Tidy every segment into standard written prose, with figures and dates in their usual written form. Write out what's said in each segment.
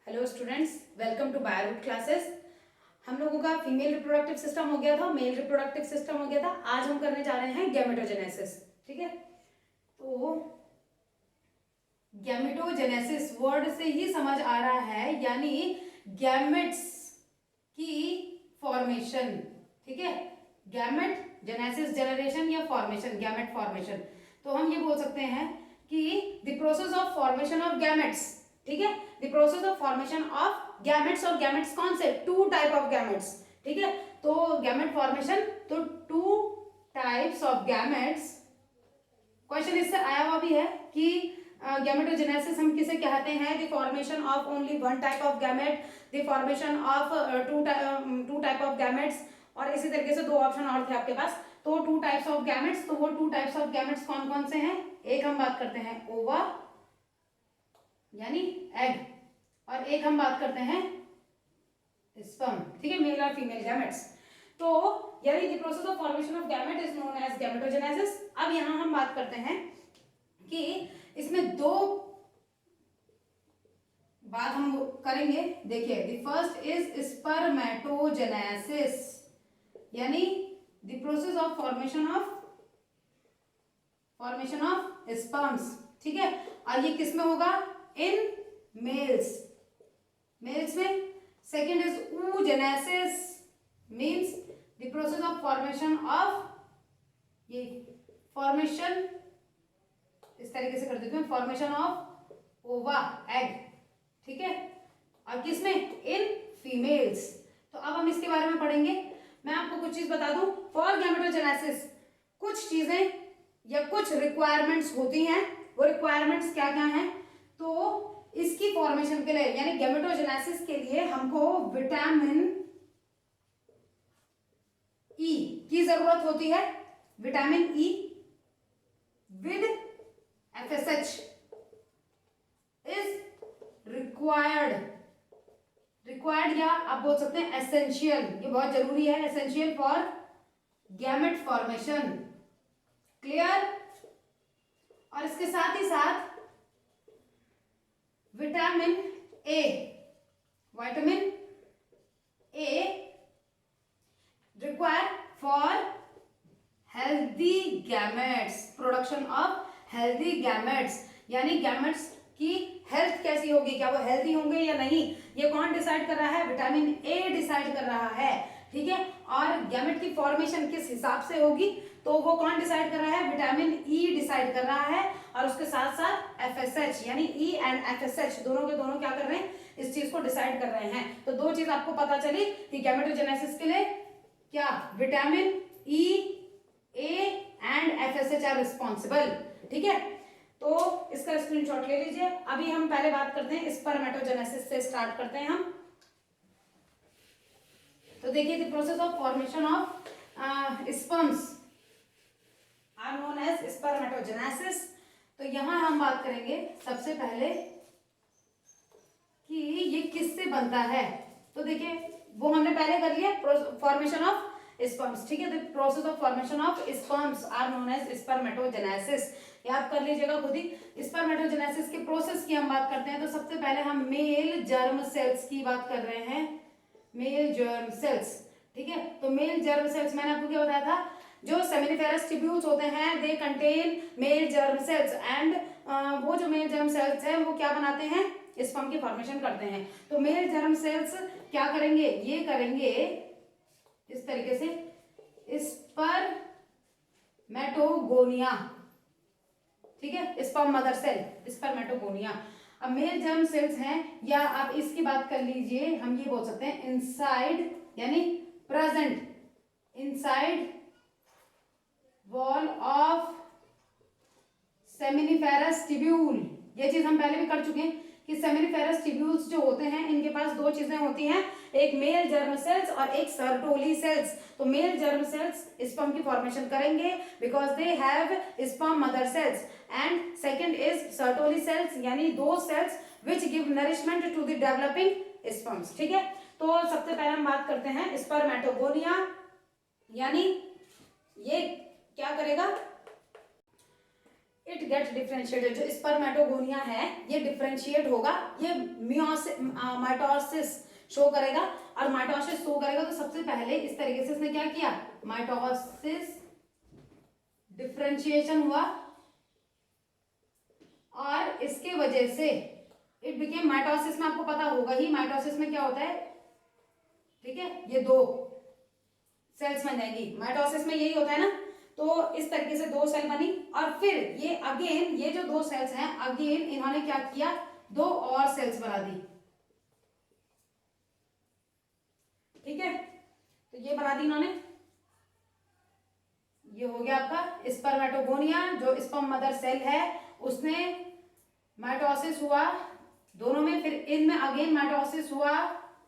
Hello students, welcome to Bioroot classes. हम लोगों का फीमेल रिप्रोडक्टिव सिस्टम हो गया था, मेल रिप्रोडक्टिव सिस्टम हो गया था। आज हम करने जा रहे हैं गैमेटोजेनेसिस। ठीक है, तो गैमेटोजेनेसिस वर्ड से ही समझ आ रहा है, यानी गैमेट्स की फॉर्मेशन। ठीक है, गैमेट जेनेसिस जनरेशन या फॉर्मेशन, गैमेट फॉर्मेशन। तो हम ये बोल सकते हैं कि the process of formation of gametes. ठीक है, the process of formation of gametes. और गैमेट्स कौन से? Two type of gametes. ठीक है, तो गैमेट फॉर्मेशन, तो two types of gametes. Question इससे आया हुआ भी है कि गैमेटोजेनेसिस हम किसे कहते हैं? The formation of only one type of gamete, the formation of two type of gametes. और इसी तरीके से दो ऑप्शन और थे आपके पास। तो टू टाइप्स ऑफ गैमेट्स, तो वो टू टाइप्स ऑफ गैमेट्स कौन कौन से हैं? एक हम बात करते हैं ओवा यानी एग, और एक हम बात करते हैं स्पर्म। ठीक है, मेल और फीमेल गैमेट्स। तो यानी the process of formation of gamete is known as gametogenesis. अब यहां हम बात करते हैं कि इसमें दो बात हम करेंगे। देखिए, द फर्स्ट इज स्पर्मेटोजेनेसिस, यानी the process of formation of sperms. ठीक है, और ये किस में होगा? इन मेल्स में। Second is oogenesis, means the process of formation of, ये फॉर्मेशन इस तरीके से कर देते हैं, फॉर्मेशन ऑफ ओवा एग। ठीक है, और किसमें? In females. तो अब हम इसके बारे में पढ़ेंगे। मैं आपको कुछ चीज बता दूं। फॉर गैमेटोजेनेसिस कुछ चीजें या कुछ रिक्वायरमेंट्स होती हैं। वो रिक्वायरमेंट्स क्या क्या हैं? तो इसकी फॉर्मेशन के लिए, यानी गैमेटोजेनेसिस के लिए हमको विटामिन ई की जरूरत होती है। Vitamin E with FSH is required या आप बोल सकते हैं एसेंशियल। ये बहुत जरूरी है, essential for gamete formation. Clear? और इसके साथ ही साथ vitamin A require for healthy gametes, production of healthy gametes. यानी गैमेट्स की हेल्थ कैसी होगी, क्या वो हेल्दी होंगे या नहीं, ये कौन डिसाइड कर रहा है? विटामिन ए डिसाइड कर रहा है। ठीक है, और गैमेट की फॉर्मेशन किस हिसाब से होगी, तो वो कौन डिसाइड कर रहा है? विटामिन ई डिसाइड कर रहा है। और उसके साथ साथ FSH, यानी ई एंड FSH दोनों के दोनों क्या कर रहे हैं? इस चीज को डिसाइड कर रहे हैं। तो दो चीज आपको पता चली कि गैमेटोजेनेसिस के लिए क्या vitamin E, A and FSH are responsible. ठीक है, तो इसका स्क्रीनशॉट ले लीजिए। अभी हम पहले बात करते हैं स्पर्मेटोजेनेसिस से स्टार्ट करते हैं हम। तो देखिए, the process of formation of sperms are known as spermatogenesis. तो यहां हम बात करेंगे सबसे पहले कि ये किससे बनता है। तो देखिए, वो हमने पहले कर लिया, फॉर्मेशन ऑफ स्पर्म्स। ठीक है, the process of formation of sperms are known as spermatogenesis. याद कर लीजिएगा खुद ही। स्पर्मेटोजेनेसिस के प्रोसेस की हम बात करते हैं, तो सबसे पहले हम मेल जर्म सेल्स की बात कर रहे हैं। Mail germ sales. ठीक है, तो मेल जर्म सेल्स मैंने आपको क्या बताया था? जो सेमिनिफेरस ट्यूब्यूल्स होते हैं, they contain mail germ sales, and वो जो मेल जर्म सेल्स हैं वो क्या बनाते हैं? स्पर्म की फॉर्मेशन करते हैं। तो मेल जर्म सेल्स क्या करेंगे? ये करेंगे इस तरीके से, स्पर्मेटोगोनिया। ठीक है, स्पर्म मदर सेल, स्पर्मेटोगोनिया। अब मेल जर्म सेल्स हैं, या आप इसकी बात कर लीजिए, हम ये बोल सकते हैं इनसाइड, यानी present inside wall of seminiferous tubule. ये चीज हम पहले भी कर चुके हैं कि सेमिनिफेरस ट्यूब्यूल्स जो होते हैं, इनके पास दो चीजें होती हैं, एक मेल जर्म सेल्स और एक सर्टोली सेल्स। तो मेल जर्म सेल्स स्पर्म की फॉर्मेशन करेंगे because they have sperm mother cells, and second is Sertoli cells, यानी those cells which give nourishment to the developing sperms. ठीक है, तो सबसे पहले हम बात करते हैं स्पर्मेटोगोनिया, यानी ये क्या करेगा? It gets differentiated. जो स्पर्मेटोगोनिया है ये डिफरेंशिएट होगा, ये माइटोसिस शो करेगा, और माइटोसिस शो करेगा तो सबसे पहले इस तरीके से इसने क्या किया, माइटोसिस डिफरेंशिएशन हुआ, और इसके वजह से इट बिकेम माइटोसिस में, आपको पता होगा ही माइटोसिस में क्या होता है, ठीक है, ये दो सेल्स बन जाएंगी, माइटोसिस में यही होता है ना। तो इस तरीके से दो सेल बनी, और फिर ये अगेन ये जो दो सेल्स हैं अगेन इन्होंने क्या किया, दो और सेल्स बना दी, ठीक है। तो ये बना दी इन्होंने, ये हो गया आपका स्पर्मेटोगोनिया। जो स्पर्म मदर सेल है उसने माइटोसिस हुआ दोनों में, फिर इनमें अगेन माइटोसिस हुआ,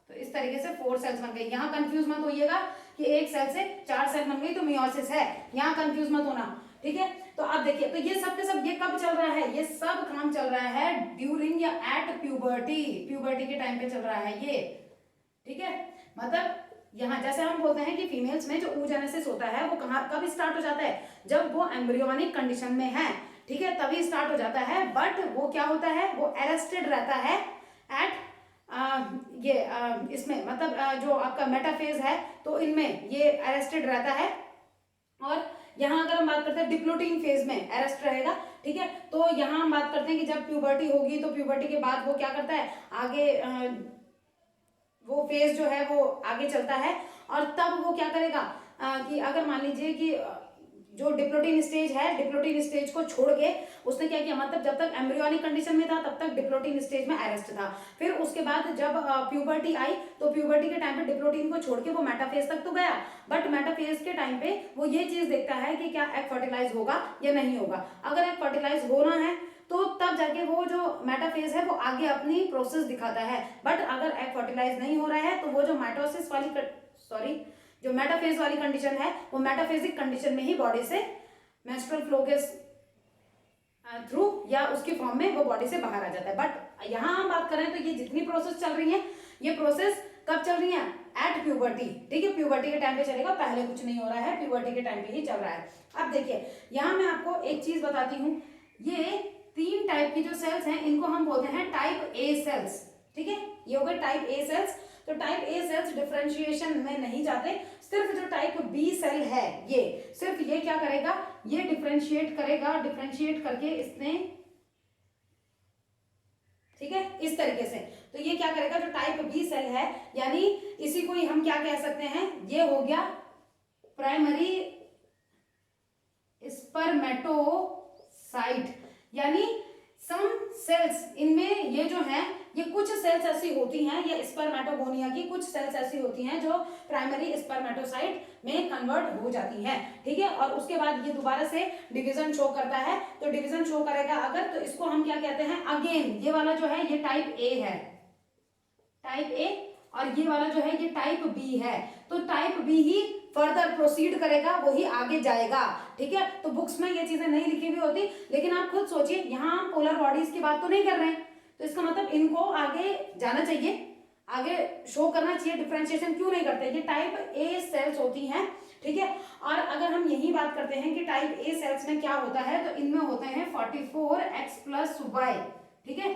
तो इस तरीके से 4 सेल्स बन गई। यहाँ कंफ्यूज मत होइएगा कि एक सेल से 4 सेल बन गई तो मियोसिस है, यहाँ कंफ्यूज मत होना, ठीक है। तो अब देखिए, तो ये सब के सब ये कब चल रहा है, ये सब काम चल रहा है ड्यूरिंग या एट प्यूबर्टी, प्यूबर्टी के टाइम पे चल रहा है ये, ठीक है। मतलब यहाँ जैसे हम बोलते हैं कि फीमेल्स में जो oogenesis होता है वो कहाँ कब स्टार्ट हो जाता है, जब वो एम्ब्रियोनिक कंडीशन में है, ठीक है, तभी स्टार्ट हो जाता है। बट वो क्या होता है, वो अरेस्टेड रहता है एट इसमें, मतलब जो आपका मेटाफेज है तो इनमें ये अरेस्टेड रहता है, और यहाँ अगर हम बात करते हैं डिप्लोटिन फेज में अरेस्ट रहेगा, ठीक है। तो यहाँ हम बात करते हैं कि जब प्यूबर्टी होगी तो प्यूबर्टी के बाद वो क्या करता है, आगे वो फेज जो है वो आगे चलता है, और तब वो क्या करेगा कि अगर मान लीजिए कि जो डिप्लोटिन स्टेज है, डिप्लोटिन स्टेज को छोड़ के उसने क्या किया, मतलब जब तक एम्ब्रियोनिक कंडीशन में था तब तक डिप्लोटिन स्टेज में अरेस्ट था, फिर उसके बाद जब प्यूबर्टी आई तो प्यूबर्टी के टाइम पे डिप्लोटिन को छोड़ के वो मेटाफेज तक तो गया, बट मेटाफेज के टाइम पे वो ये चीज देखता है कि क्या एग फर्टिलाइज होगा या नहीं होगा। अगर एग फर्टिलाइज होना है तो तब जाके वो जो मेटाफेज है वो आगे अपनी प्रोसेस दिखाता है, बट अगर एग फर्टिलाइज नहीं हो रहा है तो वो जो माइटोसिस वाली जो मेटाफेज वाली कंडीशन है वो मेटाफेजिक कंडीशन में ही बॉडी से मेंस्ट्रुअल फ्लो के थ्रू या उसकी फॉर्म में वो बॉडी से बाहर आ जाता है। बट यहाँ हम बात करें तो ये जितनी प्रोसेस चल रही है ये प्रोसेस कब चल रही है, एट प्यूबर्टी, ठीक है, प्यूबर्टी के टाइम पे चलेगा, पहले कुछ नहीं हो रहा है, प्यूबर्टी के टाइम पे ही चल रहा है। अब देखिए यहाँ मैं आपको एक चीज बताती हूँ, ये 3 टाइप की जो सेल्स हैं इनको हम बोलते हैं टाइप ए सेल्स, ठीक है, ये हो गए टाइप ए सेल्स। तो टाइप ए सेल्स डिफरेंशिएशन में नहीं जाते, सिर्फ जो टाइप बी सेल है ये सिर्फ ये क्या करेगा, ये डिफरेंशिएट करेगा, डिफरेंशिएट करके इसने, ठीक है, इस तरीके से। तो ये क्या करेगा, जो टाइप बी सेल है, यानी इसी को ही हम क्या कह सकते हैं, ये हो गया प्राइमरी स्पर्मेटोसाइट, यानी सम सेल्स, इनमें ये जो है ये कुछ सेल्स ऐसी होती हैं, ये स्पर्मेटोगोनिया की कुछ सेल्स ऐसी होती हैं जो प्राइमरी स्पर्मेटोसाइट में कन्वर्ट हो जाती हैं, ठीक है, और उसके बाद ये दोबारा से डिवीजन शो करता है। तो डिवीजन शो करेगा अगर, तो इसको हम क्या कहते हैं, अगेन ये वाला जो है ये टाइप ए है, टाइप ए, और ये वाला जो है ये टाइप बी है। तो टाइप बी ही फर्दर प्रोसीड करेगा, वही आगे जाएगा, ठीक है। तो बुक्स में ये चीजें नहीं लिखी हुई होती, लेकिन आप खुद सोचिए, यहाँ हम पोलर बॉडीज की बात तो नहीं कर रहे हैं, तो इसका मतलब इनको आगे जाना चाहिए, आगे शो करना चाहिए, डिफरेंशिएशन क्यों नहीं करते, ये टाइप ए सेल्स होती हैं, ठीक है। और अगर हम यही बात करते हैं कि टाइप ए सेल्स में क्या होता है, तो इनमें होते हैं 44x+y, ठीक है,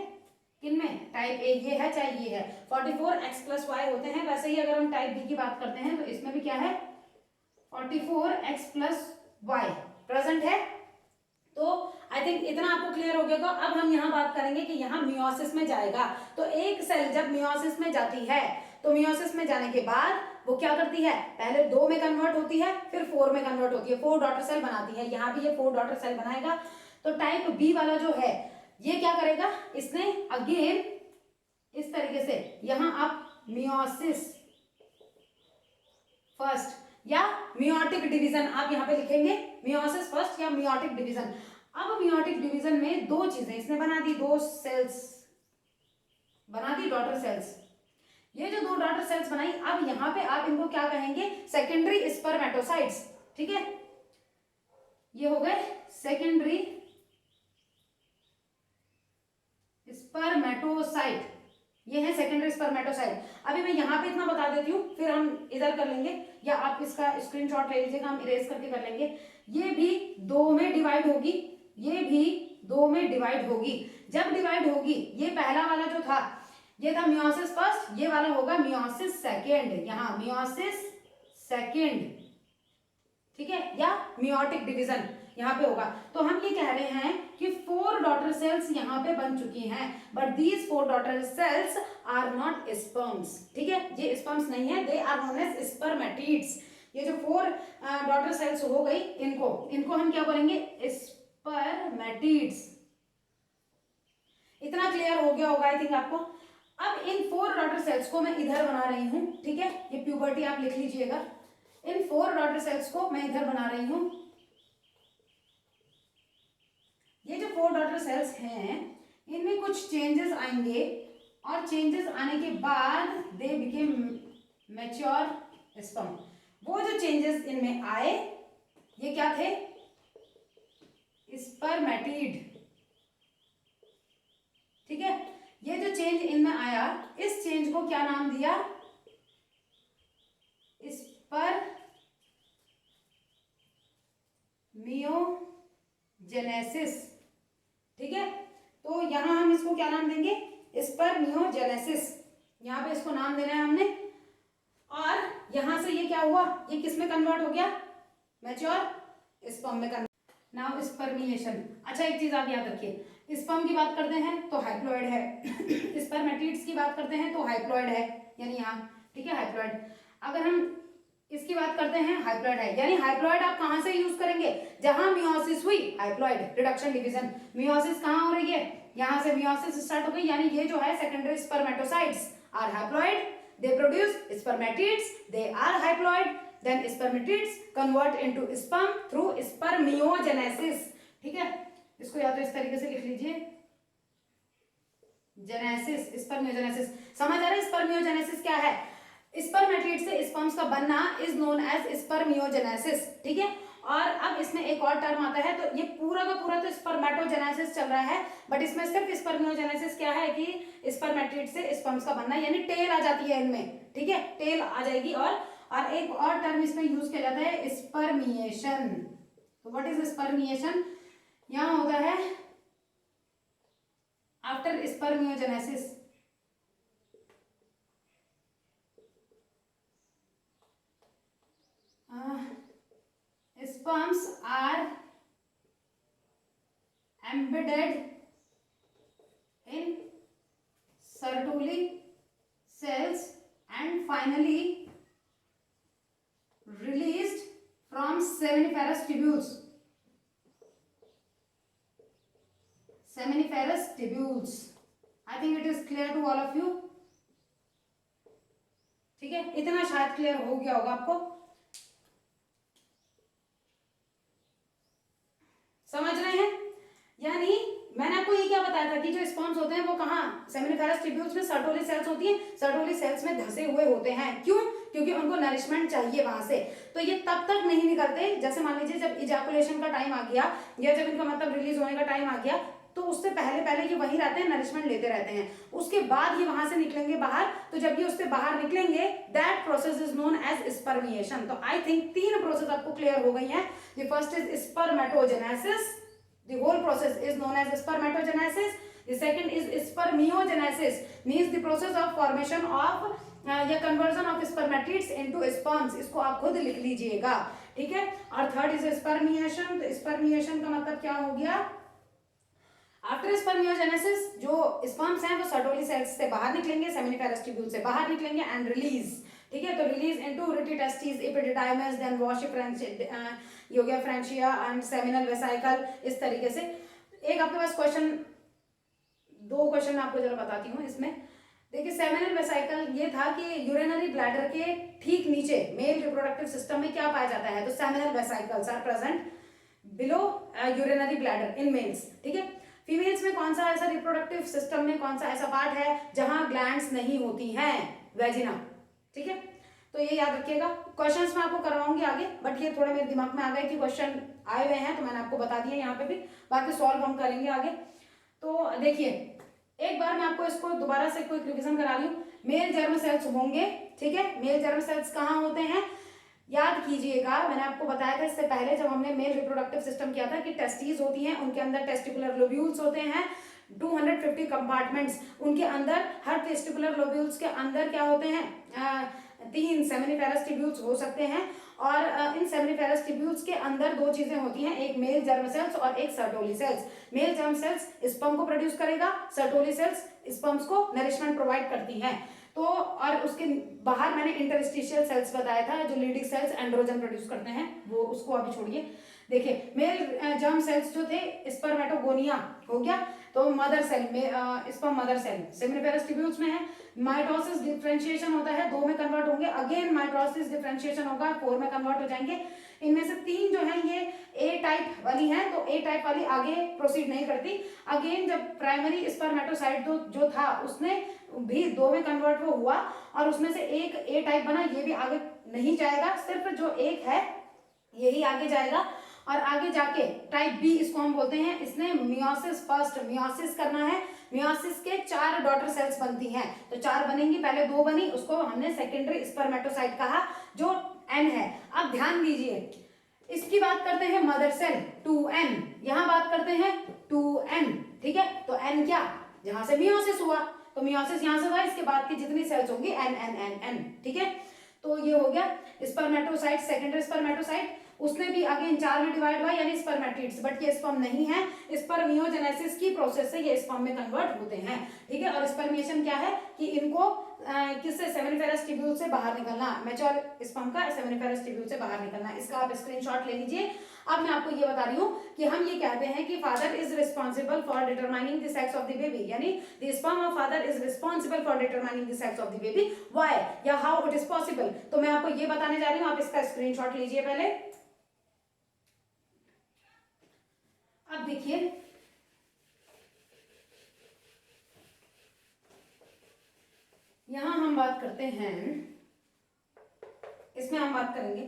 किनमें, टाइप ए ये है चाहे ये है, 44x+y होते हैं। वैसे ही अगर हम टाइप बी की बात करते हैं तो इसमें भी क्या है, 44x+y प्रेजेंट है। तो आई थिंक इतना आपको क्लियर हो गया होगा। अब हम यहाँ बात करेंगे कि यहाँ मियोसिस में जाएगा, तो एक सेल जब मियोसिस में जाती है तो मियोसिस में जाने के बाद वो क्या करती है, पहले 2 में कन्वर्ट होती है, फिर 4 में कन्वर्ट होती है, 4 डॉटर सेल बनाती है, यहाँ भी ये 4 डॉटर सेल बनाएगा। तो टाइप बी वाला जो है ये क्या करेगा, इसने अगेन इस तरीके से यहाँ आप मियोसिस फर्स्ट या मियोटिक डिवीजन आप यहाँ पे लिखेंगे, मियोसिस फर्स्ट या मियोटिक डिवीजन। अब मियोटिक डिवीजन में 2 चीजें इसने बना दी, 2 सेल्स बना दी, डॉटर सेल्स। ये जो 2 डॉटर सेल्स बनाई, अब यहाँ पे आप इनको क्या कहेंगे, सेकेंडरी स्पर्मेटोसाइट्स, ठीक है, ये हो गए सेकेंडरी स्पर्मेटोसाइट, ये है सेकेंडरी स्पर्मेटोसाइट। अभी मैं यहाँ पे इतना बता देती हूँ, फिर हम इधर कर लेंगे, या आप इसका स्क्रीनशॉट ले लीजिएगा, हम इरेज करके कर लेंगे। ये भी 2 में डिवाइड होगी, ये भी 2 में डिवाइड होगी। जब डिवाइड होगी, ये पहला वाला जो था ये था मियोसिस फर्स्ट, ये वाला होगा मियोसिस सेकेंड, यहाँ मियोसिस सेकेंड, ठीक है, या मियोटिक डिवीजन यहाँ पे होगा। तो हम ये कह रहे हैं कि 4 डॉटर सेल्स यहाँ पे बन चुकी हैं, but these 4 daughter cells are not sperms, ठीक है, ये स्पर्म्स नहीं है, they are known as spermatids. ये जो 4 डॉटर सेल्स हो गई, इनको हम क्या बोलेंगे, स्पर्मेटिड्स। इतना क्लियर हो गया होगा आई थिंक आपको। अब इन 4 डॉटर सेल्स को मैं इधर बना रही हूं, ठीक है, ये प्यूबर्टी आप लिख लीजिएगा। इन 4 डॉटर सेल्स को मैं इधर बना रही हूं। ये जो 4 डॉटर सेल्स हैं, इनमें कुछ चेंजेस आएंगे और चेंजेस आने के बाद दे बिकेम मैच्योर स्पर्म। वो जो चेंजेस इनमें आए, ये क्या थे, स्पर्मेटिड, ठीक है। ये जो चेंज इनमें आया, इस चेंज को क्या नाम दिया, स्पर्मियोजेनेसिस, ठीक है। तो यहां हम इसको क्या नाम देंगे, स्पर्मियोजेनेसिस, यहां पे इसको नाम देना है हमने। और यहां से ये क्या हुआ, ये किस में कन्वर्ट हो गया, मैच्योर स्पर्म में कन्वर्ट। Now spermiation. अच्छा एक चीज आप याद रखिए, स्पर्म की बात करते हैं तो हाइप्लॉइड है, स्पर्मेटिड्स की बात करते हैं तो हाइप्लॉइड है, यानी यहाँ, ठीक है, हाइप्लॉइड। अगर हम इसकी बात करते हैं, हाइप्लॉइड है, यानी हाइप्लॉइड आप कहां से यूज करेंगे, जहां मियोसिस हुई, हाइप्लॉइड, रिडक्शन डिवीजन। मियोसिस कहां हो रही है, यहां से मियोसिस स्टार्ट हो गई, यानी ये जो है secondary spermatocytes are haploid, they produce spermatids, they are haploid, then spermatids convert into sperm through spermiogenesis, ठीक है। इसको या तो इस तरीके से लिख लीजिए, जेनेसिस, स्पर्मियोजेनेसिस। समझ आ रहा है स्पर्मियोजेनेसिस क्या है, स्पर्मेटिड से स्पर्म्स का बनना इज नोन एज स्पर्मियोजेनेसिस, ठीक है। और अब इसमें एक और टर्म आता है, तो ये पूरा का पूरा तो स्पर्मेटोजेनेसिस चल रहा है, बट इसमें सिर्फ स्पर्मियोजेनेसिस क्या है कि स्पर्मेटिड से स्पर्म्स का बनना, यानी टेल आ जाती है इनमें, ठीक है, टेल आ जाएगी। और एक और टर्म इसमें यूज किया जाता है, स्पर्मिएशन। तो व्हाट इज स्पर्मिएशन, यहां होता है after spermiogenesis, sperms are embedded in Sertoli cells and finally released from seminiferous tubules. Seminiferous tubules. I think it is clear to all of you. ठीक है, इतना शायद क्लियर हो गया होगा आपको, समझ रहे हैं। यानी मैंने आपको ये क्या बताया था कि जो स्पर्म्स होते हैं वो कहाँ, सेमिनिफेरस ट्यूब्यूल्स में सर्टोली सेल्स होती हैं, सर्टोली सेल्स में धसे हुए होते हैं। क्यों, क्योंकि उनको नरिशमेंट चाहिए वहां से। तो ये तब तक नहीं निकलते, जैसे मान लीजिए जब इजैकुलेशन का टाइम आ गया, या जब इनका मतलब रिलीज होने का टाइम आ गया, तो उससे पहले ये वहीं रहते हैं, नरिशमेंट लेते रहते हैं। उसके बाद ये वहां से निकलेंगे बाहर, तो जब ये उससे बाहर निकलेंगे, that process is known as spermiation. तो आई थिंक 3 प्रोसेस आपको क्लियर हो गई हैं। The first is spermatogenesis, the whole process is known as spermatogenesis. The second is spermiogenesis, means the process of formation of या conversion of spermatids into sperms। इसको आप खुद लिख लीजिएगा, ठीक है। और थर्ड इज स्पर्मिएशन। तो स्पर्मिएशन का मतलब क्या हो गया, आफ्टर स्पर्मियोजेनेसिस जो स्पर्म्स हैं वो सर्टोली सेल्स से बाहर निकलेंगे, सेमिनिफेरस ट्यूब्यूल से बाहर निकलेंगे एंड रिलीज, ठीक है। तो release into rete testis, epididymis, then फ्रेंचिया एंड सेमिनल वेसिकल, इस तरीके से। एक आपके पास क्वेश्चन, 2 क्वेश्चन मैं आपको जरा बताती हूँ इसमें। देखिए सेमिनल वेसिकल ये था कि यूरिनरी ब्लैडर के ठीक नीचे मेल रिप्रोडक्टिव सिस्टम में क्या पाया जाता है, तो seminal vesicles are present below urinary bladder in males, ठीक है। फीमेल्स में कौन सा ऐसा रिप्रोडक्टिव सिस्टम में कौन सा ऐसा पार्ट है जहां ग्लैंड्स नहीं होती हैं, वेजिना, ठीक है। तो ये याद रखिएगा। क्वेश्चंस मैं आपको करवाऊंगी आगे, बट ये थोड़े मेरे दिमाग में आ गए कि क्वेश्चन आए हुए हैं, तो मैंने आपको बता दिया यहाँ पे भी, बाकी सॉल्व हम करेंगे आगे। तो देखिए एक बार मैं आपको इसको दोबारा से कोई रिविजन करा रही हूँ। मेल जर्म सेल्स होंगे, ठीक है। मेल जर्म सेल्स कहाँ होते हैं, याद कीजिएगा, मैंने आपको बताया था इससे पहले जब हमने मेल रिप्रोडक्टिव सिस्टम किया था कि टेस्टीज होती हैं, उनके अंदर टेस्टिकुलर लोब्यूल्स होते हैं, 250 कंपार्टमेंट्स, उनके अंदर हर टेस्टिकुलर लोब्यूल्स के अंदर क्या होते हैं, 3 सेमिनिफेरस ट्यूब्यूल्स हो सकते हैं। और इन सेमिनिफेरस ट्यूब्यूल्स के अंदर 2 चीजें होती हैं, एक मेल जर्म सेल्स और एक Sertoli sales. Mail germ cells sperm को प्रोड्यूस करेगा, सर्टोली सेल्स स्पर्म्स को नरिशमेंट प्रोवाइड करती हैं। तो और उसके बाहर मैंने इंटरस्टिशियल सेल्स बताया था, जो लीडिंग सेल्स एंड्रोजन प्रोड्यूस करते हैं, वो उसको अभी छोड़िए। देखिए मेल जर्म सेल्स जो थे, स्पर्मेटोगोनिया हो गया, तो मदर सेल में sperm mother cell seminiferous tubules में है। माइटोसिस डिफरेंशिएशन होता है, 2 में कन्वर्ट होंगे, अगेन माइटोसिस डिफरेंशिएशन होगा, 4 में कन्वर्ट हो जाएंगे। इनमें से 3 जो है ये ए टाइप वाली हैं, तो ए टाइप वाली आगे प्रोसीड नहीं करती। अगेन जब प्राइमरी स्पर्मेटोसाइट जो था उसने भी 2 में कन्वर्ट वो हुआ और उसमें से एक ए टाइप बना, ये भी आगे नहीं जाएगा, सिर्फ जो एक है यही आगे जाएगा। और आगे जाके टाइप बी इसको हम बोलते हैं, इसने मियोसिस फर्स्ट मियोसिस करना है। मियोसिस के 4 डॉटर सेल्स बनती हैं, तो 4 बनेंगी, पहले 2 बनी, उसको हमने सेकेंडरी स्पर्मेटोसाइट कहा, जो एन है। अब ध्यान दीजिए, इसकी बात करते हैं मदर सेल 2n, यहां बात करते हैं 2n, ठीक है। तो n क्या, जहां से मियोसिस हुआ, तो मियोसिस यहां से हुआ, इसके बाद की जितनी सेल्स होंगी n n n n, ठीक है। तो ये हो गया स्पर्मेटोसाइट, सेकेंडरी स्पर्मेटोसाइट, उसने भी अगेन 4 में डिवाइड हुआ, यानी स्पर्मेटिड्स, बट ये स्पर्म नहीं है, स्पर्मियोजेनेसिस की प्रोसेस से ये स्पर्म में कन्वर्ट होते हैं, ठीक है। और स्पर्मिएशन क्या है कि इनको किससे, सेमिनिफेरस ट्यूब्यूल से बाहर निकलना, मैच्योर स्पर्म का सेमिनिफेरस ट्यूब्यूल से बाहर निकलना, इसका आप स्क्रीनशॉट ले लीजिए। अब मैं आपको ये बता रही हूँ कि हम ये कहते हैं कि father is responsible for determining the sex of the baby, यानी the sperm of father is responsible for determining the sex of the baby, why या हाउ इट इज पॉसिबल। तो मैं आपको ये बताने जा रही हूँ, आप इसका स्क्रीनशॉट लीजिए पहले। अब देखिए, यहां हम बात करते हैं, इसमें हम बात करेंगे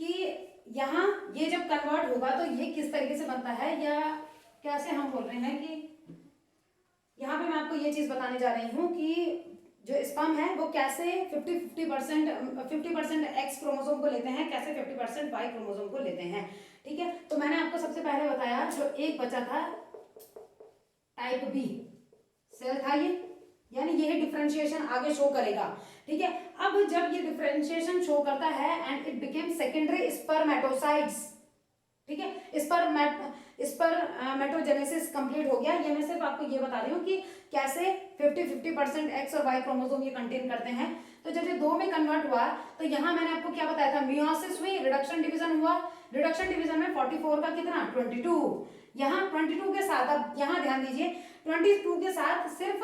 कि यहां ये जब कन्वर्ट होगा तो ये किस तरीके से बनता है, या कैसे हम बोल रहे हैं कि यहां पे मैं आपको ये चीज बताने जा रही हूं कि जो स्पर्म है वो कैसे 50% एक्स क्रोमोसोम को लेते हैं, कैसे 50% वाई क्रोमोसोम को लेते हैं, ठीक है। तो मैंने आपको सबसे पहले बताया, जो एक बचा था टाइप बी सेल था ये, यानी ये डिफरेंशिएशन आगे शो करेगा, ठीक है। अब जब ये डिफरेंशिएशन शो करता है and it became secondary spermatocytes, ठीक है, स्पर्मेटोजेनेसिस कंप्लीट हो गया। ये मैं सिर्फ आपको ये बता रही हूँ कि कैसे 50% एक्स और वाई क्रोमोसोम ये कंटेन करते हैं। तो जब ये 2 में कन्वर्ट हुआ तो यहाँ मैंने आपको क्या बताया था, मियोसिस हुई, रिडक्शन डिवीजन हुआ, रिडक्शन डिवीजन में 44 का कितना 22, यहाँ 22 के साथ, अब यहाँ ध्यान दीजिए, 22 के साथ सिर्फ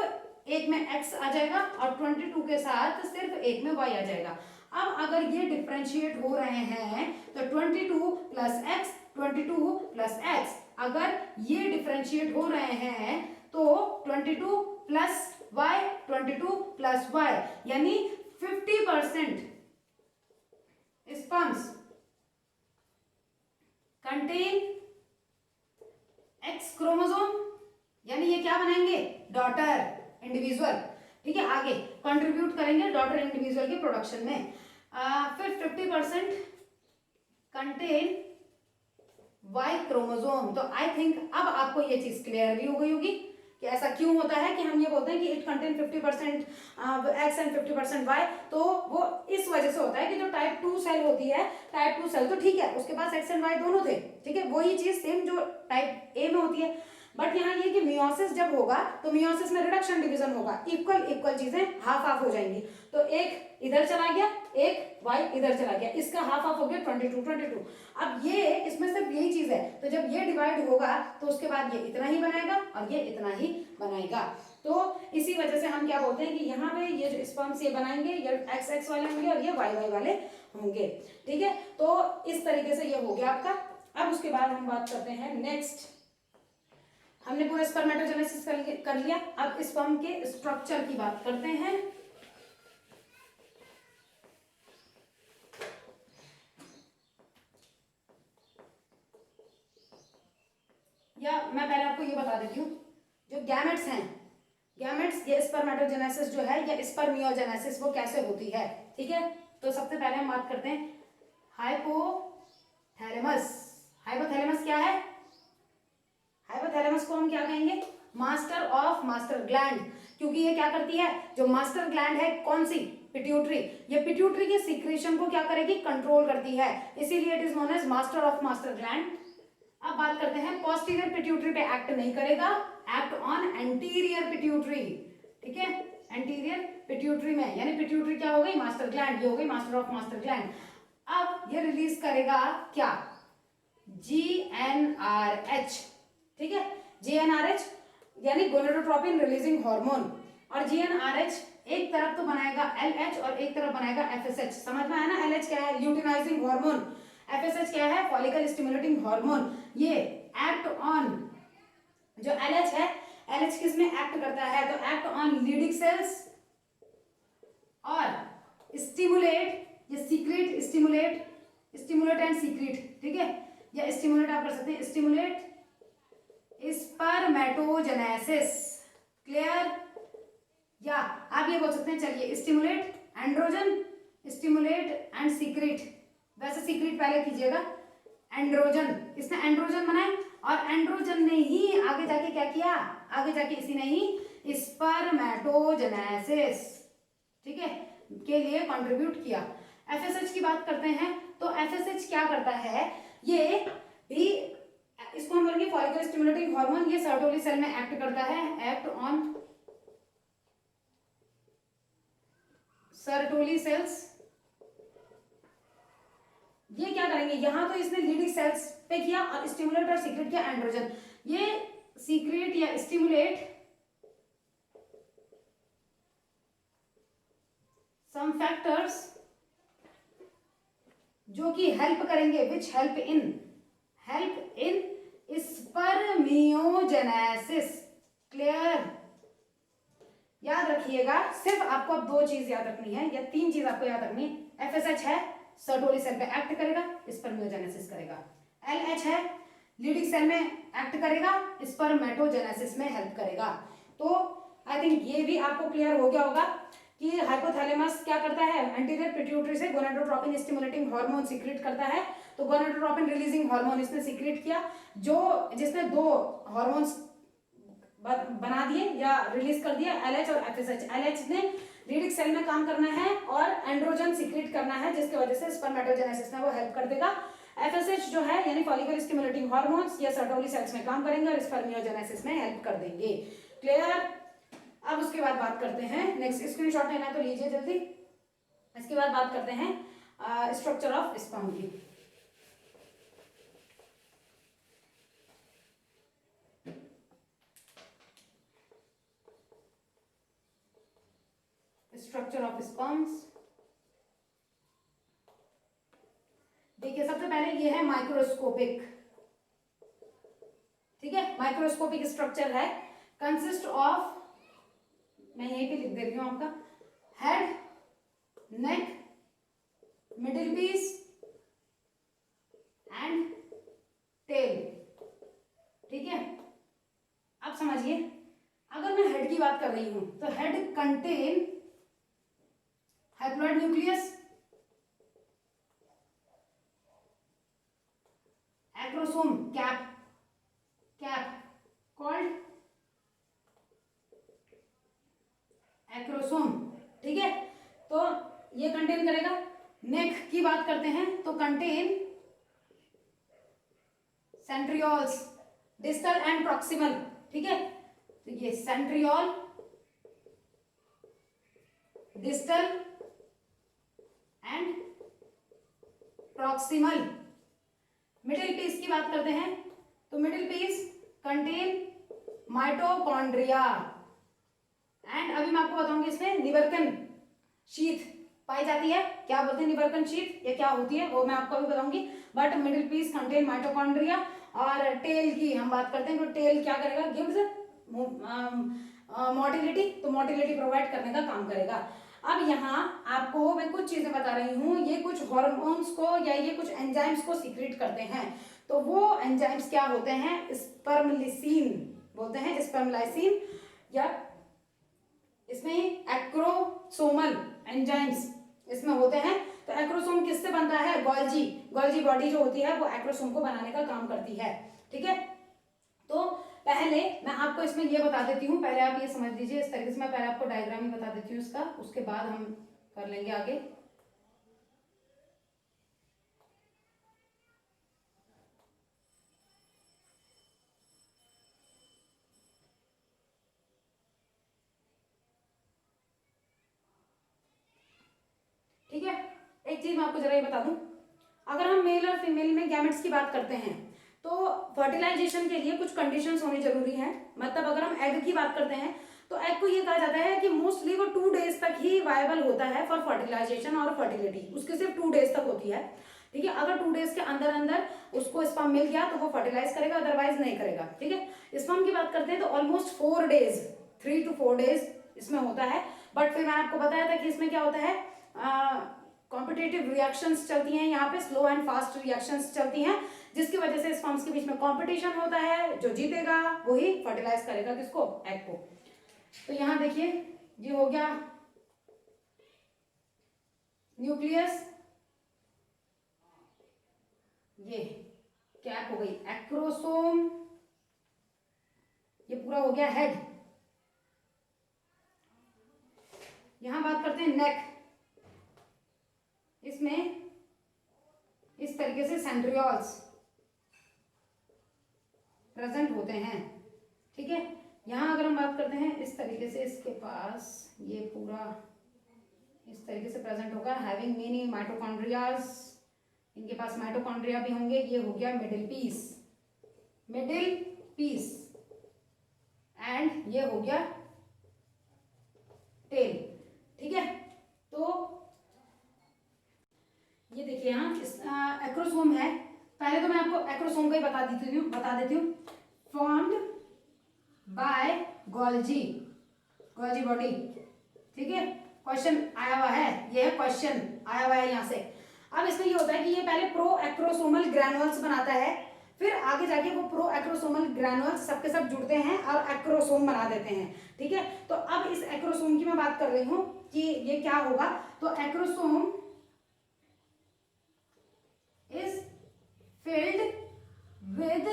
एक में x आ जाएगा और 22 के साथ सिर्फ एक में y आ जाएगा। अब अगर ये डिफरेंशिएट हो रहे हैं तो 22 प्लस एक्स, 22 प्लस एक्स, अगर ये डिफरेंशिएट हो रहे हैं तो 22 प्लस y, 22 प्लस y, यानी 50% स्पर्म्स कंटेन एक्स क्रोमोसोम, यानी ये क्या बनाएंगे, डॉटर इंडिविजुअल, ठीक है। आगे कंट्रीब्यूट करेंगे डॉटर इंडिविजुअल के प्रोडक्शन में। फिर 50% कंटेन वाई क्रोमोसोम। तो आई थिंक अब आपको ये चीज क्लियर भी हो गई होगी कि ऐसा क्यों होता है कि हम ये बोलते हैं कि it contain 50% X and 50% Y. तो वो इस वजह से होता है कि जो टाइप 2 सेल होती है, टाइप 2 सेल तो ठीक है, उसके पास एक्स एंड वाई दोनों थे, ठीक है, वही चीज सेम जो टाइप ए में होती है, बट यहाँ ये कि मियोसिस जब होगा तो मियोसिस में रिडक्शन डिवीजन होगा, इक्वल चीजें हाफ हाफ हो जाएंगी। तो एक इधर चला गया, एक वाई इधर चला गया, इसका हाफ हाफ हो गया 22। अब ये इसमें सिर्फ यही चीज है, तो जब ये डिवाइड होगा तो उसके बाद ये इतना ही बनाएगा और ये इतना ही बनाएगा। तो इसी वजह से हम क्या बोलते हैं कि यहाँ पे ये जो स्पर्म्स ये बनाएंगे, ये एक्स एक्स वाले होंगे और ये वाई वाई वाले होंगे, ठीक है। तो इस तरीके से ये हो गया आपका। अब उसके बाद हम बात करते हैं नेक्स्ट, हमने पूरा स्पर्मेटोजेनेसिस कर लिया, अब स्पर्म के स्ट्रक्चर की बात करते हैं। या मैं पहले आपको ये बता देती हूँ, जो गैमेट्स हैं, गैमेट्स, ये स्पर्मेटोजेनेसिस जो है या स्पर्मियोजेनेसिस वो कैसे होती है, ठीक है। तो सबसे पहले हम बात करते हैं हाइपोथैलेमस। हाइपोथैलेमस क्या है? हाइपोथैलेमस को हम क्या कहेंगे? मास्टर ऑफ मास्टर ग्लैंड, क्योंकि ये क्या करती है? जो मास्टर ग्लैंड है कौन सी? पिट्यूटरी। ये पिट्यूटरी के सीक्रेशन को क्या करेगी? कंट्रोल करती है, इसीलिए it is known as master of master gland. अब बात करते हैं पोस्टीरियर पिट्यूटरी पे एक्ट नहीं करेगा, एक्ट ऑन एंटीरियर पिट्यूटरी। ठीक है, एंटीरियर पिट्यूटरी में, यानी पिट्यूटरी क्या हो गई? मास्टर ग्लैंड, ये हो गई मास्टर ऑफ मास्टर ग्लैंड। अब ये रिलीज करेगा क्या? GnRH। ठीक है, GnRH यानी गोनाडोट्रोपिन रिलीजिंग हार्मोन। और GnRH एक तरफ तो बनाएगा LH और एक तरफ बनाएगा FSH। समझ में आया ना? LH क्या है? Luteinizing hormone. FSH क्या है? Follicle stimulating hormone. ये एक्ट ऑन, जो LH है, LH किस में एक्ट करता है? तो एक्ट ऑन लीडिंग सेल्स और स्टिमुलेट, ये सीक्रेट, स्टिमुलेट एंड सीक्रेट। ठीक है, या स्टिमुलेट आप कर सकते हैं, स्टिमुलेट स्पर्मेटोजेनेसिस। क्लियर? या आप ये बोल सकते हैं, चलिए stimulate androgen, stimulate and secret. वैसे सीक्रेट पहले कीजिएगा, एंड्रोजन, इसने एंड्रोजन बनाए और एंड्रोजन ने ही आगे जाके क्या किया? आगे जाके इसी ने ही स्पर्मेटोजेनेसिस, ठीक है, के लिए कंट्रीब्यूट किया। FSH की बात करते हैं तो FSH क्या करता है? ये भी, इसको हम बोलेंगे फॉलिकल स्टिमुलेटिंग हार्मोन। ये सर्टोली सेल में एक्ट करता है, एक्ट ऑन सर्टोली सेल्स। ये क्या करेंगे? यहां तो इसने लीडिंग सेल्स पे किया और स्टिमुलेट और सीक्रेट किया एंड्रोजन। ये सीक्रेट या स्टिमुलेट सम फैक्टर्स जो कि हेल्प करेंगे, which help in spermiogenesis. Clear? याद रखिएगा, सिर्फ आपको अब 2 चीज याद रखनी है या 3 चीज आपको याद रखनी है। FSH है, सर्टोली सेल पे एक्ट करेगा, स्पर्मियोजेनेसिस करेगा। LH है, लीडिंग सेल में एक्ट करेगा, स्पर्मेटोजेनेसिस में हेल्प करेगा। तो आई थिंक ये भी आपको क्लियर हो गया होगा कि हाइपोथैलेमस क्या करता है? एंटीरियर पिट्यूटरी से गोनाडोट्रोपिन स्टिमुलेटिंग हार्मोन सीक्रेट करता है। तो गोनाडोट्रोपिन रिलीजिंग हार्मोन इसने सीक्रेट किया, जो जिसने 2 हार्मोन्स बना दिए या रिलीज कर दिया, LH और FSH। LH ने लीडिंग सेल में काम करना है और एंड्रोजन सीक्रेट करना है, जिसकी वजह से स्पर्मेटोजेनेसिस में वो हेल्प कर देगा। FSH जो है यानी फॉलिकल स्टिमुलेटिंग हार्मोन्स, ये सर्टोली सेल्स में काम करेंगे और स्पर्मियोजेनेसिस में हेल्प कर देंगे। क्लियर? अब उसके बाद बात करते हैं, नेक्स्ट स्क्रीनशॉट लेना है तो लीजिए जल्दी। इसके बाद बात करते हैं स्ट्रक्चर ऑफ स्पर्म की। स्ट्रक्चर ऑफ स्पर्म्स, देखिए सबसे पहले ये है माइक्रोस्कोपिक। ठीक है, माइक्रोस्कोपिक स्ट्रक्चर है, कंसिस्ट ऑफ, मैं यहीं पे लिख दे रही हूं आपका, head, neck, middle piece and tail. ठीक है, अब समझिए, अगर मैं हेड की बात कर रही हूं तो head contain haploid nucleus, acrosome cap called acrosome. ठीक है, तो ये कंटेन करेगा। नेक की बात करते हैं तो contain centrioles, distal and proximal. ठीक है, तो ये centriole, distal and proximal. Middle piece की बात करते हैं तो middle piece contain mitochondria and, अभी मैं आपको बताऊंगी इसमें निवर्कन शीथ पाई जाती है। क्या बोलते हैं निवर्कन शीथ, या क्या होती है वो मैं आपको अभी बताऊंगी। But middle piece contain mitochondria. और टेल की हम बात करते हैं तो टेल क्या करेगा? गिव्स मोटिलिटी, तो मोटिलिटी प्रोवाइड करने का काम करेगा। अब यहाँ आपको मैं कुछ चीजें बता रही हूँ, ये कुछ हॉर्मोन्स को या ये कुछ एंजाइम्स को सीक्रेट करते हैं। तो वो एंजाइम्स क्या होते हैं? स्पर्मलिसिन बोलते हैं, स्पर्मलाइसिन, या इसमें एक्रोसोमल एंजाइम्स इसमें होते हैं। तो एक्रोसोम किससे बनता है? गोल्जी बॉडी जो होती है वो एक्रोसोम को बनाने का काम करती है। ठीक है, तो पहले मैं आपको इसमें ये बता देती हूँ, पहले आप ये समझ लीजिए इस तरीके से, मैं पहले आपको डायग्राम ही बता देती हूँ इसका, उसके बाद हम कर लेंगे आगे। ठीक है, एक चीज मैं आपको जरा ये बता दूं, अगर हम मेल और फीमेल में गैमेट्स की बात करते हैं तो फर्टिलाइजेशन के लिए कुछ कंडीशंस होनी जरूरी है। मतलब अगर हम एग की बात करते हैं तो एग को ये कहा जाता है कि मोस्टली वो 2 डेज तक ही वायबल होता है फॉर फर्टिलाइजेशन और फर्टिलिटी, उसकी सिर्फ 2 डेज तक होती है। ठीक है, अगर 2 डेज के अंदर अंदर उसको स्पर्म मिल गया तो वो फर्टिलाइज करेगा, अदरवाइज नहीं करेगा। ठीक है, स्पर्म की बात करते हैं तो ऑलमोस्ट 4 डेज, 3 to 4 डेज इसमें होता है। बट फिर मैंने आपको बताया था कि इसमें क्या होता है, कॉम्पिटेटिव रिएक्शंस चलती हैं, यहाँ पे स्लो एंड फास्ट रिएक्शंस चलती हैं, जिसकी वजह से स्पर्म्स के बीच में कंपटीशन होता है, जो जीतेगा वही फर्टिलाइज करेगा किसको, एग को। तो यहाँ देखिए ये हो गया न्यूक्लियस, ये कैप हो गई एक्रोसोम, ये पूरा हो गया हेड। यहां बात करते हैं नेक, इसमें इस तरीके से सेंट्रियोल्स प्रेजेंट होते हैं। ठीक है, यहां अगर हम बात करते हैं इस तरीके से, इसके पास ये पूरा इस तरीके से प्रेजेंट होगा, हैविंग मेनी माइटोकॉन्ड्रियाज, इनके पास माइटोकॉन्ड्रिया भी होंगे। ये हो गया middle piece, middle piece, and ये हो गया टेल। ठीक है, तो ये देखिए यहाँ एक्रोसोम है, पहले तो मैं आपको एक्रोसोम का ही बता देती हूँ, फॉर्म्ड बाय गोल्जी बॉडी। ठीक है, क्वेश्चन आया हुआ है, ये है क्वेश्चन आया हुआ है यहाँ से। अब इसमें ये होता है कि ये पहले प्रो एक्रोसोमल ग्रैनुअल्स बनाता है, फिर आगे जाके वो प्रो एक्रोसोमल ग्रैनुअल्स सबके सब जुड़ते हैं और एक्रोसोम बना देते हैं। ठीक है, तो अब इस एक्रोसोम की मैं बात कर रही हूँ कि ये क्या होगा, तो acrosome is filled with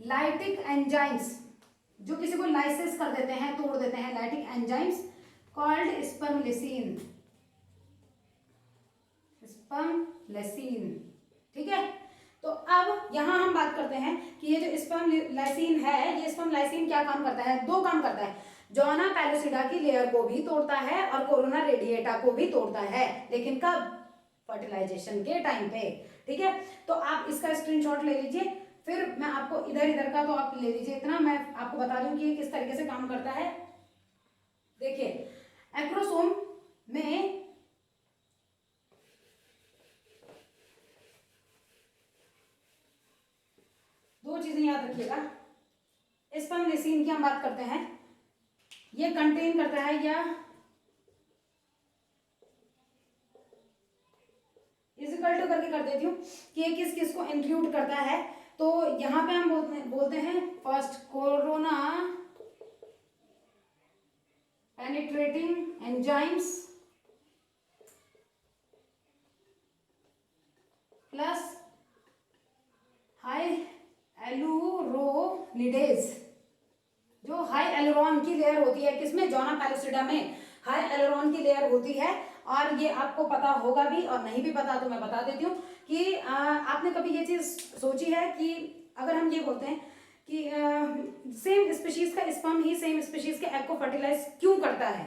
lytic enzymes, जो किसी को लाइसिस कर देते हैं, तोड़ देते हैं, लाइटिक एंजाइम्स कॉल्ड स्पर्मलिसिन, स्पर्मलिसिन। ठीक है, तो अब यहां हम बात करते हैं कि ये जो स्पर्मलाइसिन है, ये स्पर्मलाइसिन क्या काम करता है, 2 काम करता है, जोना पैलोसिडा की लेयर को भी तोड़ता है और कोरोना रेडिएटा को भी तोड़ता है, लेकिन कब, फर्टिलाइजेशन के टाइम पे। ठीक है, तो आप इसका स्क्रीनशॉट ले लीजिए, फिर मैं आपको इधर का तो आप ले लीजिए, इतना मैं आपको बता दूं कि ये किस तरीके से काम करता है। देखिए एक्रोसोम में दो चीजें याद रखिएगा, स्पर्मलिसिन की हम बात करते हैं, ये कंटेन करता है, या इक्वल टू करके कर देती हूँ कि ये किस किस को इंक्लूड करता है। तो यहां पे हम बोलते हैं first corona penetrating enzymes plus hyaluronidase, जो हाई एलुरोन की लेयर होती है किसमें, जोना पैलोसिडा में हाई एलुरोन की लेयर होती है। और ये आपको पता होगा भी, और नहीं भी पता तो मैं बता देती हूँ कि आपने कभी ये चीज सोची है कि अगर हम ये बोलते हैं कि सेम स्पीशीज का स्पर्म ही सेम स्पीशीज के एग को फर्टिलाइज क्यों करता है,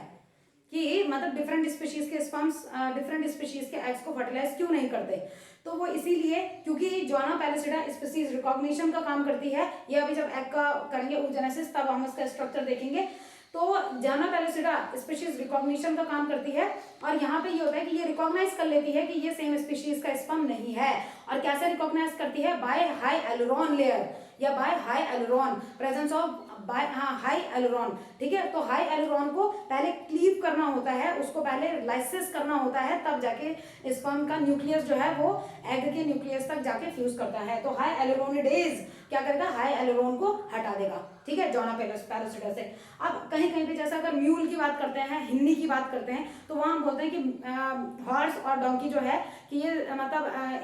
कि मतलब डिफरेंट स्पीशीज के स्पर्म्स डिफरेंट स्पीशीज के एग्स को फर्टिलाइज क्यों नहीं करते, तो वो इसीलिए क्योंकि जोना पैलोसिडा स्पीशीज रिकॉग्निशन का काम करती है। ये अभी जब एग का करेंगे ओवोजेनेसिस तब हम इसका स्ट्रक्चर देखेंगे। तो जोना पैलोसिडा स्पीशीज रिकॉग्निशन का काम करती है, और यहाँ पे ये होता है कि ये रिकॉग्नाइज कर लेती है कि ये सेम स्पीशीज का स्पर्म नहीं है। और कैसे रिकॉग्नाइज करती है, बाय हाई एलुरोन लेयर या by hyaluron presence of by hyaluron. ठीक है, तो हाई एलुरोन को पहले क्लीव करना होता है, उसको पहले लाइसिस करना होता है, तब जाके स्पर्म का न्यूक्लियस जो है वो एग के न्यूक्लियस तक जाके फ्यूज करता है। तो हाई एलुरोनिडेज क्या करेगा, हाई एलुरोन को हटा देगा। ठीक है, जोना पैलोसिडा से। अब कहीं कहीं पे जैसा अगर म्यूल की बात करते हैं, हिंदी की बात करते हैं, तो वहाँ हम बोलते हैं कि हॉर्स और डोंकी जो है कि ये मतलब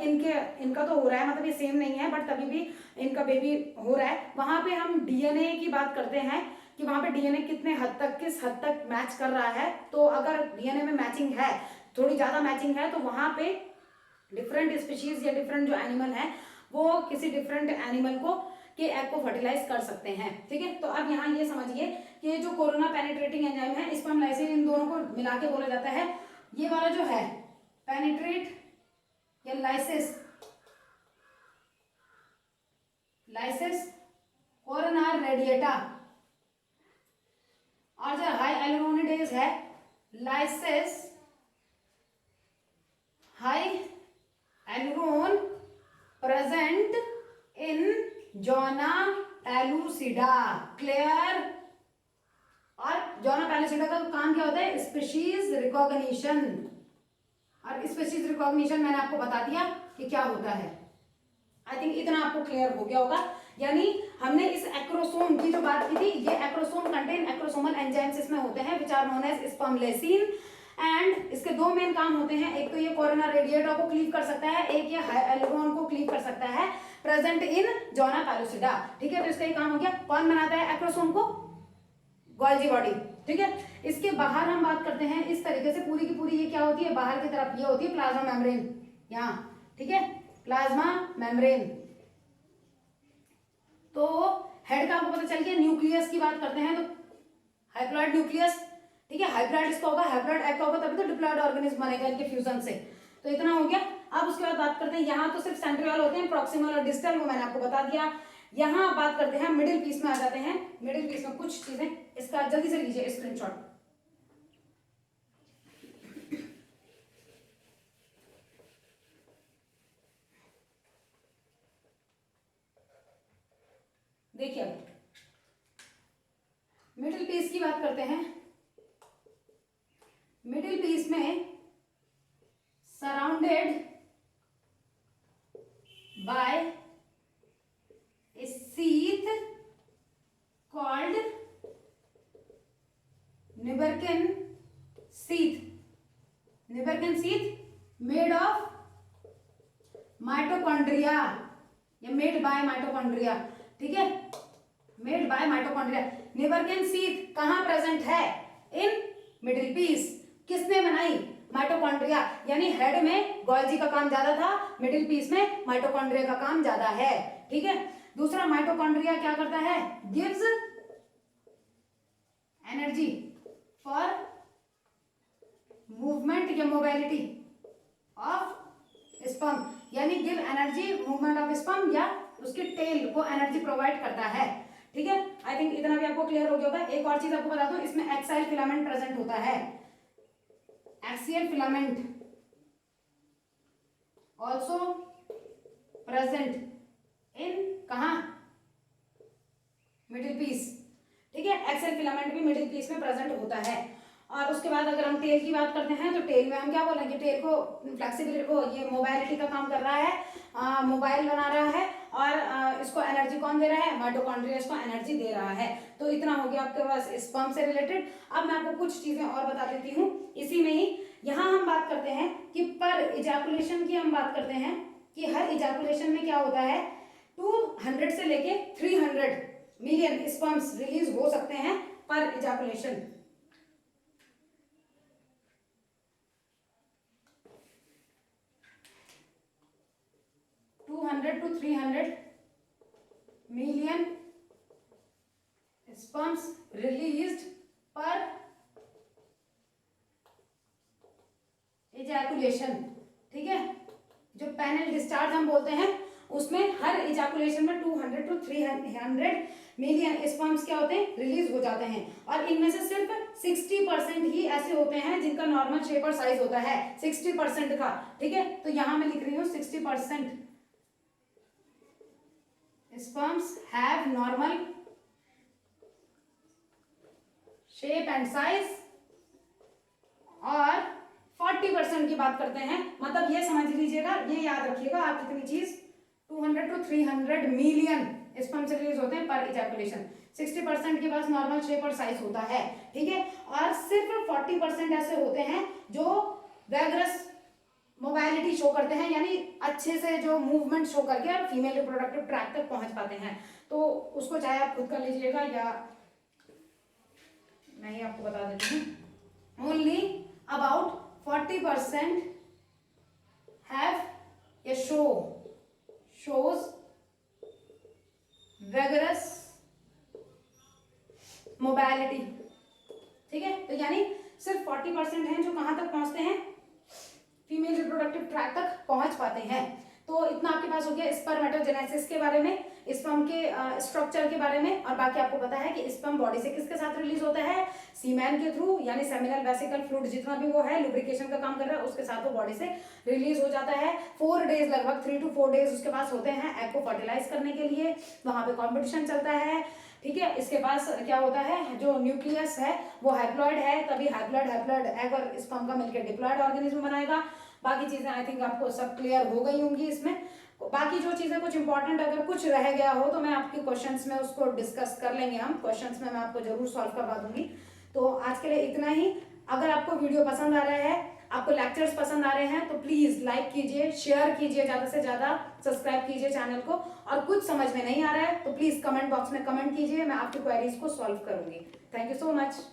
इनका तो हो रहा है, मतलब ये सेम नहीं है बट तभी भी इनका बेबी हो रहा है। वहाँ पे हम डीएनए की बात करते हैं कि वहाँ पे डीएनए कितने हद तक, किस हद तक मैच कर रहा है। तो अगर डीएनए में मैचिंग है, थोड़ी ज़्यादा मैचिंग है, तो वहाँ पे डिफरेंट स्पीशीज या डिफरेंट जो एनिमल है वो किसी डिफरेंट एनिमल को के एग को फर्टिलाइज कर सकते हैं। ठीक है, तो अब यहाँ ये समझिए कि जो कोरोना पेनिट्रेटिंग एंजाइम है, स्पर्म लाइसिन, इन दोनों को मिला के बोला जाता है। ये वाला जो है पेनिट्रेट या लाइसिस कोरोना रेडिएटा, और जो हाई एलुरोनिडेज है lysis hyaluron present in zona pellucida. Clear? और जोना पैलूसिडा का काम क्या होता है? Species recognition. और स्पीशीज रिकॉग्निशन मैंने आपको बता दिया कि क्या होता है। आई थिंक इतना आपको क्लियर हो गया होगा। यानी हमने इस एक्रोसोम की जो बात की थी, ये एक्रोसोम कंटेन एक्रोसोमल एंजाइम्स इसमें होते हैं which are known as sperm lysin. And इसके दो मेन काम होते हैं, एक तो ये कोरोना रेडिएटा को क्लीव कर सकता है, एक ये हाइएलुरोन को क्लीव कर सकता है प्रेजेंट इन जोना पैलूसिडा। ठीक है, तो इसका ये काम हो गया। कौन बनाता है एक्रोसोम को? Golgi body. ठीक है, इसके बाहर हम बात करते हैं इस तरीके से, पूरी की पूरी ये क्या होती है, बाहर की तरफ ये होती है प्लाज्मा मेम्ब्रेन यहाँ। ठीक है, प्लाज्मा मेम्ब्रेन। तो हेड का आपको पता चल गया। न्यूक्लियस की बात करते हैं तो हाइप्लॉइड न्यूक्लियस। ठीक है, हाइब्रिड इसका होगा, हाइब्रिड एग का होगा, तभी तो डिप्लॉइड ऑर्गेनिज्म बनेगा इनके फ्यूजन से। तो इतना हो गया। अब उसके बाद बात करते हैं, यहाँ तो सिर्फ सेंट्रियोल होते हैं, प्रॉक्सिमल और डिस्टल, वो मैंने आपको बता दिया। यहाँ बात करते हैं मिडिल पीस में आ जाते हैं। मिडिल पीस में कुछ चीजें, इसका जल्दी से लीजिए स्क्रीनशॉट। देखिए मिडिल पीस की बात करते हैं। मिडिल पीस में surrounded by a sheath called Niebuhr sheath made of mitochondria या made by mitochondria। ठीक है, made by mitochondria। Niebuhr sheath कहाँ प्रेजेंट है? In middle piece. किसने बनाई? माइटोकॉन्ड्रिया। यानी हेड में गोल्जी का काम ज्यादा था, मिडिल पीस में माइटोकॉन्ड्रिया का काम ज्यादा है। ठीक है, दूसरा माइटोकॉन्ड्रिया क्या करता है? गिव्स एनर्जी फॉर मूवमेंट या मोबिलिटी ऑफ स्पर्म, यानी give energy movement of sperm, या उसके टेल को एनर्जी प्रोवाइड करता है। ठीक है, आई थिंक इतना भी आपको क्लियर हो गया होगा। एक और चीज आपको बता दूं, इसमें एक्साइल फिलामेंट प्रेजेंट होता है। Axial filament also present in कहा? Middle piece. ठीक है, एक्सियल फिलामेंट भी मिडिल पीस में प्रेजेंट होता है। और उसके बाद अगर हम टेल की बात करते हैं तो टेल में हम क्या बोलेंगे? टेल को फ्लेक्सिबिलिटी को, ये मोबाइलिटी का काम कर रहा है, मोबाइल बना रहा है, और इसको एनर्जी कौन दे रहा है? माइटोकॉन्ड्रिया इसको एनर्जी दे रहा है। तो इतना हो गया आपके पास स्पर्म से रिलेटेड। अब मैं आपको कुछ चीजें और बता देती हूँ इसी में ही। यहाँ हम बात करते हैं कि पर इजैकुलेशन की हम बात करते हैं कि हर इजैकुलेशन में क्या होता है, 200 से लेके 300 मिलियन स्पर्म्स रिलीज हो सकते हैं पर ejaculation. to 300 million sperms released per ejaculation। ठीक है, जो पैनल डिस्चार्ज हम बोलते हैं उसमें हर इजैकुलेशन में 200 to 300 मिलियन स्पर्म्स क्या होते हैं? रिलीज हो जाते हैं। और इनमें से सिर्फ 60% ही ऐसे होते हैं जिनका नॉर्मल शेप और साइज होता है, 60% का। ठीक है, तो यहां मैं लिख रही हूं 60% sperms have normal shape and size। और 40% की बात करते हैं, मतलब ये समझ लीजिएगा, ये याद रखिएगा आप कितनी चीज, 200 to 300 मिलियन स्पर्म से रिलीज होते हैं पर इजैकुलेशन। 60% के पास नॉर्मल शेप और साइज होता है, ठीक है। और सिर्फ 40% ऐसे होते हैं जो वैगरस मोबाइलिटी शो करते हैं, यानी अच्छे से जो मूवमेंट शो करके और फीमेल रिप्रोडक्टिव ट्रैक तक पहुंच पाते हैं। तो उसको चाहे आप खुद कर लीजिएगा या मैं ही आपको बता देती हूँ। Only about 40% have a shows vigorous mobility, ठीक है। तो यानी सिर्फ 40% हैं जो कहां तक पहुंचते हैं, फीमेल रिप्रोडक्टिव ट्रैक तक पहुंच पाते हैं। तो इतना आपके पास हो गया स्पर्मेटोजेनेसिस के बारे में, स्पर्म के स्ट्रक्चर के बारे में। और बाकी आपको पता है कि स्पर्म बॉडी से किसके साथ रिलीज होता है, सीमेन के थ्रू, यानी सेमिनल वेसिकल फ्लूइड जितना भी वो है लुब्रिकेशन का काम कर रहा है उसके साथ वो बॉडी से रिलीज हो जाता है। 4 डेज, लगभग 3 to 4 डेज उसके पास होते हैं एग को फर्टिलाइज करने के लिए, वहां पे कॉम्पिटिशन चलता है, ठीक है। इसके पास क्या होता है, जो न्यूक्लियस है वो हैप्लॉइड है, तभी हैप्लॉइड एग और स्पर्म का मिलकर डिप्लॉइड ऑर्गेनिज्म बनाएगा। बाकी चीजें आई थिंक आपको सब क्लियर हो गई होंगी इसमें। बाकी जो चीजें कुछ इंपॉर्टेंट अगर कुछ रह गया हो तो मैं आपके क्वेश्चंस में उसको डिस्कस कर लेंगे, हम क्वेश्चंस में मैं आपको जरूर सॉल्व करवा दूंगी। तो आज के लिए इतना ही। अगर आपको वीडियो पसंद आ रहा है, आपको लेक्चर्स पसंद आ रहे हैं तो प्लीज लाइक कीजिए, शेयर कीजिए ज्यादा से ज्यादा, सब्सक्राइब कीजिए चैनल को। और कुछ समझ में नहीं आ रहा है तो प्लीज कमेंट बॉक्स में कमेंट कीजिए, मैं आपकी क्वेरीज को सॉल्व करूंगी। Thank you so much.